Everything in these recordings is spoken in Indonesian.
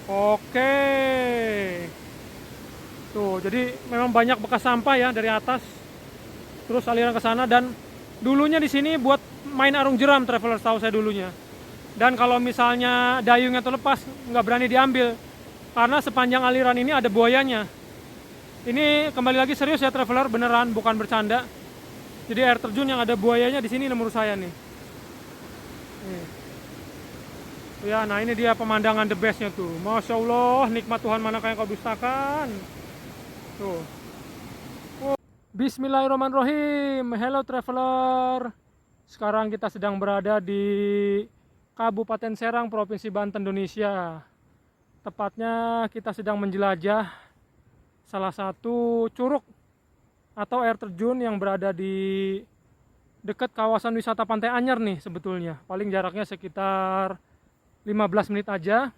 Oke. Tuh, jadi memang banyak bekas sampah ya dari atas. Terus aliran ke sana dan dulunya di sini buat main arung jeram traveler tahu saya dulunya. Dan kalau misalnya dayungnya terlepas nggak berani diambil karena sepanjang aliran ini ada buayanya. Ini kembali lagi serius ya traveler, beneran bukan bercanda. Jadi air terjun yang ada buayanya di sini menurut saya nih. Nih. Ya, nah ini dia pemandangan the bestnya tuh. Masya Allah, nikmat Tuhan manakah yang kau dustakan. Tuh. Bismillahirrahmanirrahim. Hello traveler. Sekarang kita sedang berada di Kabupaten Serang, Provinsi Banten, Indonesia. Tepatnya kita sedang menjelajah salah satu curug atau air terjun yang berada di dekat kawasan wisata Pantai Anyer nih sebetulnya. Paling jaraknya sekitar 15 menit aja.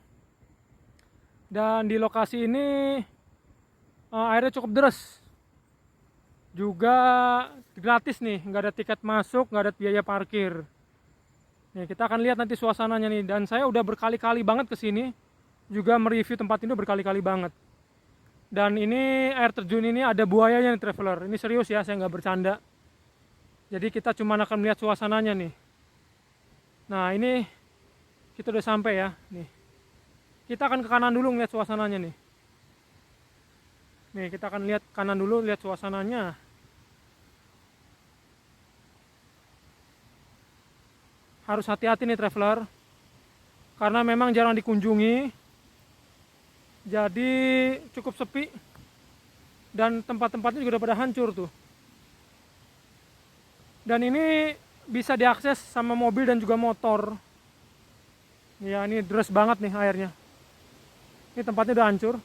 Dan di lokasi ini airnya cukup deras. Juga gratis nih, nggak ada tiket masuk, nggak ada biaya parkir. Nih, kita akan lihat nanti suasananya nih. Dan saya udah berkali-kali banget ke sini, juga mereview tempat ini berkali-kali banget. Dan ini air terjun ini ada buayanya nih traveler. Ini serius ya, saya nggak bercanda. Jadi kita cuma akan melihat suasananya nih. Nah ini kita udah sampai ya. Nih, kita akan ke kanan dulu ngeliat suasananya nih. Nih kita akan lihat kanan dulu, lihat suasananya. Harus hati-hati nih traveler, karena memang jarang dikunjungi. Jadi cukup sepi dan tempat-tempatnya juga udah pada hancur tuh. Dan ini bisa diakses sama mobil dan juga motor. Ya ini deras banget nih airnya. Ini tempatnya udah hancur.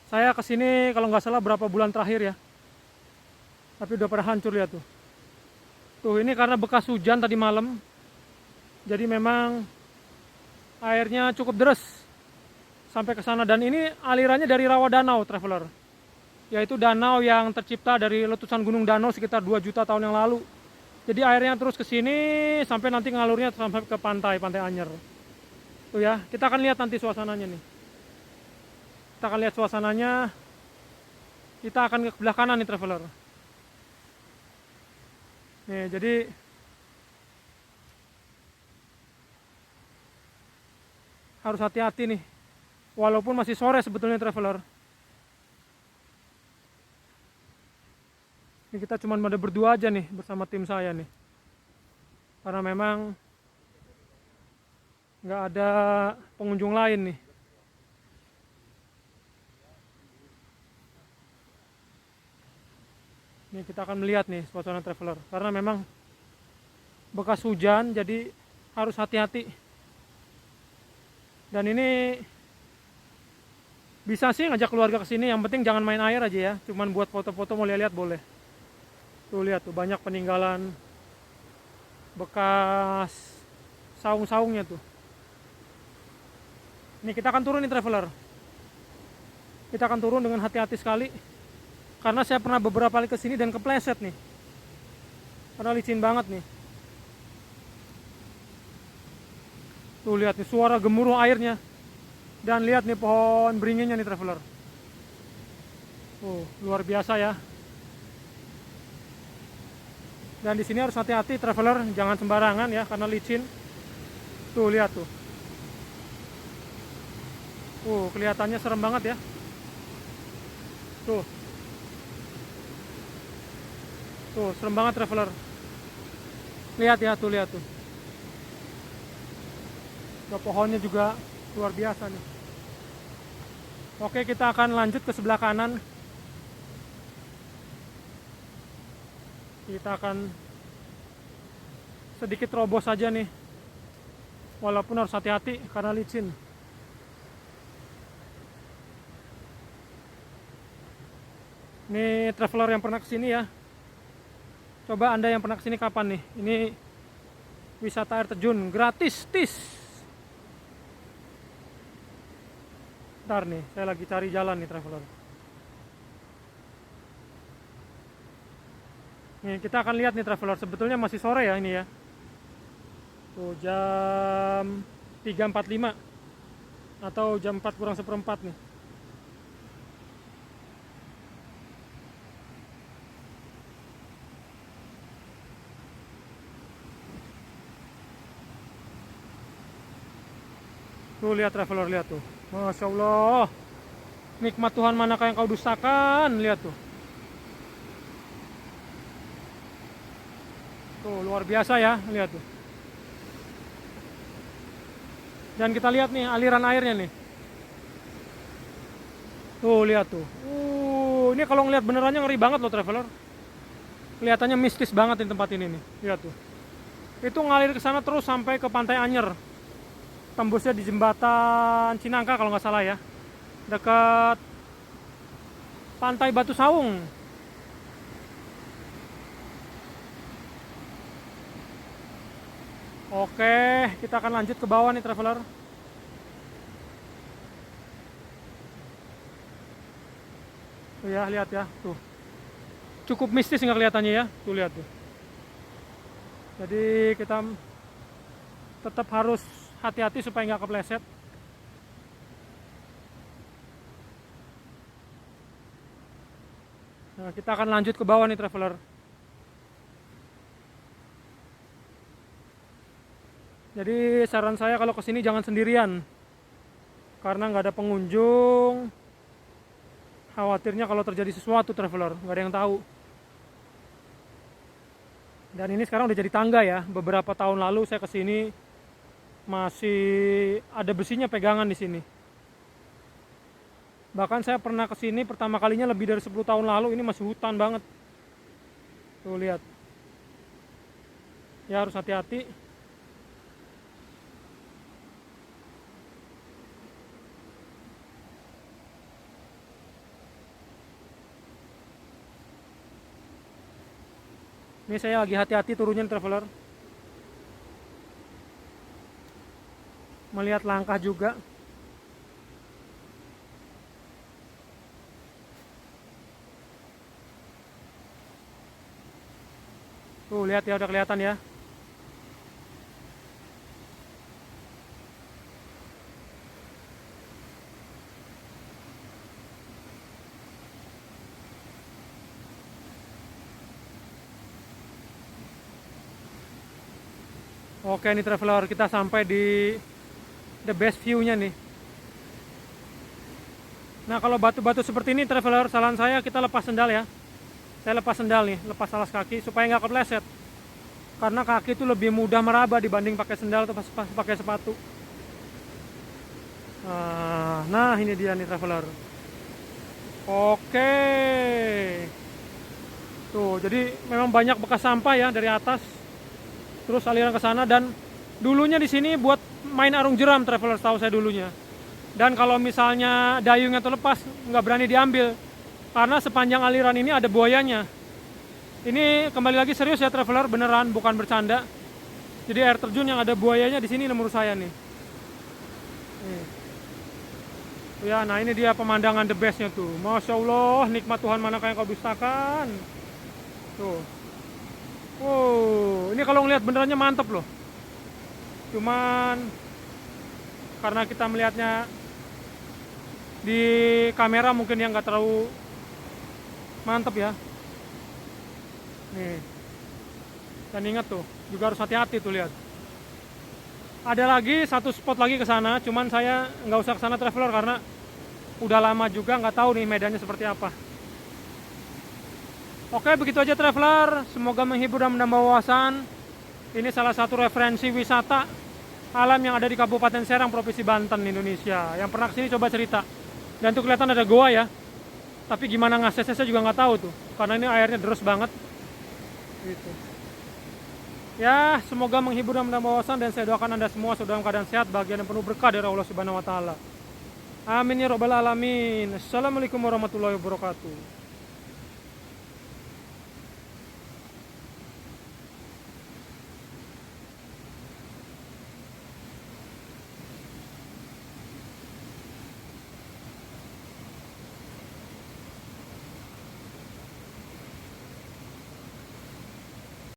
Saya kesini kalau nggak salah berapa bulan terakhir ya. Tapi udah pada hancur lihat tuh. Tuh ini karena bekas hujan tadi malam. Jadi memang airnya cukup deras sampai ke sana, dan ini alirannya dari rawa danau traveler. Yaitu danau yang tercipta dari letusan gunung Danau sekitar 2 juta tahun yang lalu. Jadi airnya terus ke sini sampai nanti ngalurnya sampai ke Pantai Anyer. Tuh ya, kita akan lihat nanti suasananya nih. Kita akan lihat suasananya. Kita akan ke sebelah kanan nih traveler. Nih, jadi harus hati-hati nih. Walaupun masih sore sebetulnya traveler. Ini kita cuma ada berdua aja nih bersama tim saya nih. Karena memang nggak ada pengunjung lain nih. Ini kita akan melihat nih suasana traveler. Karena memang bekas hujan jadi harus hati-hati. Dan ini bisa sih ngajak keluarga ke sini, yang penting jangan main air aja ya. Cuman buat foto-foto mau lihat-lihat boleh. Tuh lihat tuh banyak peninggalan bekas saung-saungnya tuh. Ini kita akan turun nih traveler. Kita akan turun dengan hati-hati sekali. Karena saya pernah beberapa kali ke sini dan kepleset nih. Karena licin banget nih. Tuh lihat nih suara gemuruh airnya. Dan lihat nih pohon beringinnya nih traveler. Luar biasa ya. Dan di sini harus hati-hati traveler, jangan sembarangan ya karena licin. Tuh lihat tuh. Kelihatannya serem banget ya. Tuh. Tuh, serem banget traveler. Lihat ya, tuh lihat tuh. Pohonnya juga luar biasa nih. Oke, kita akan lanjut ke sebelah kanan. Kita akan sedikit terobos saja nih. Walaupun harus hati-hati karena licin. Ini traveler yang pernah kesini ya. Coba Anda yang pernah kesini kapan nih? Ini wisata air terjun gratis, tis. Bentar nih, saya lagi cari jalan nih traveler. Nih, kita akan lihat nih traveler, sebetulnya masih sore ya ini ya. Tuh jam 3.45. atau jam 4 kurang seperempat nih. Tuh lihat traveler, lihat tuh. Masya Allah. Nikmat Tuhan manakah yang kau dustakan? Lihat tuh. Tuh luar biasa ya, lihat tuh. Dan kita lihat nih aliran airnya nih. Tuh lihat tuh. Ini kalau ngelihat benerannya ngeri banget loh traveler. Kelihatannya mistis banget di tempat ini nih. Lihat tuh. Itu ngalir ke sana terus sampai ke Pantai Anyer. Tembusnya di jembatan Cinangka kalau nggak salah ya. Dekat Pantai Batu Saung. Oke, kita akan lanjut ke bawah nih traveler. Tuh ya, lihat ya, tuh. Cukup mistis nggak kelihatannya ya, tuh lihat tuh. Jadi kita tetap harus hati-hati supaya nggak kepleset. Nah, kita akan lanjut ke bawah nih traveler. Jadi saran saya kalau kesini jangan sendirian, karena nggak ada pengunjung. Khawatirnya kalau terjadi sesuatu traveler, nggak ada yang tahu. Dan ini sekarang udah jadi tangga ya. Beberapa tahun lalu saya kesini masih ada besinya pegangan di sini. Bahkan saya pernah kesini pertama kalinya lebih dari 10 tahun lalu, ini masih hutan banget. Tuh lihat. Ya harus hati-hati. Ini saya lagi hati-hati turunnya traveler. Melihat langkah juga. Tuh lihat ya, udah kelihatan ya. Oke nih traveler, kita sampai di the best view-nya nih. Nah kalau batu-batu seperti ini traveler, saran saya kita lepas sendal ya. Saya lepas sendal nih, lepas alas kaki supaya nggak kepleset. Karena kaki itu lebih mudah meraba dibanding pakai sendal atau pakai sepatu. Nah ini dia nih traveler. Oke. Tuh, jadi memang banyak bekas sampah ya dari atas. Terus aliran ke sana, dan dulunya di sini buat main arung jeram traveler, tahu saya dulunya. Dan kalau misalnya dayungnya terlepas nggak berani diambil karena sepanjang aliran ini ada buayanya. Ini kembali lagi serius ya traveler, beneran bukan bercanda. Jadi air terjun yang ada buayanya di sini menurut saya nih. Ya, nah ini dia pemandangan the bestnya tuh. Masya Allah, nikmat Tuhan manakah yang kau dustakan. Tuh. Ini kalau ngelihat benerannya mantep loh. Cuman karena kita melihatnya di kamera mungkin yang nggak terlalu mantep ya. Nih. Dan ingat tuh, juga harus hati-hati tuh lihat. Ada lagi satu spot lagi ke sana, cuman saya nggak usah ke sana traveler karena udah lama juga nggak tahu nih medannya seperti apa. Oke, begitu aja traveler, semoga menghibur dan menambah wawasan. Ini salah satu referensi wisata alam yang ada di Kabupaten Serang, Provinsi Banten, Indonesia. Yang pernah kesini coba cerita. Dan tuh kelihatan ada goa ya. Tapi gimana ngaksesnya saya juga nggak tahu tuh, karena ini airnya deras banget. Gitu. Ya, semoga menghibur dan menambah wawasan, dan saya doakan Anda semua sudah dalam keadaan sehat, bahagia dan penuh berkah dari Allah Subhanahu wa taala. Amin ya rabbal alamin. Assalamualaikum warahmatullahi wabarakatuh.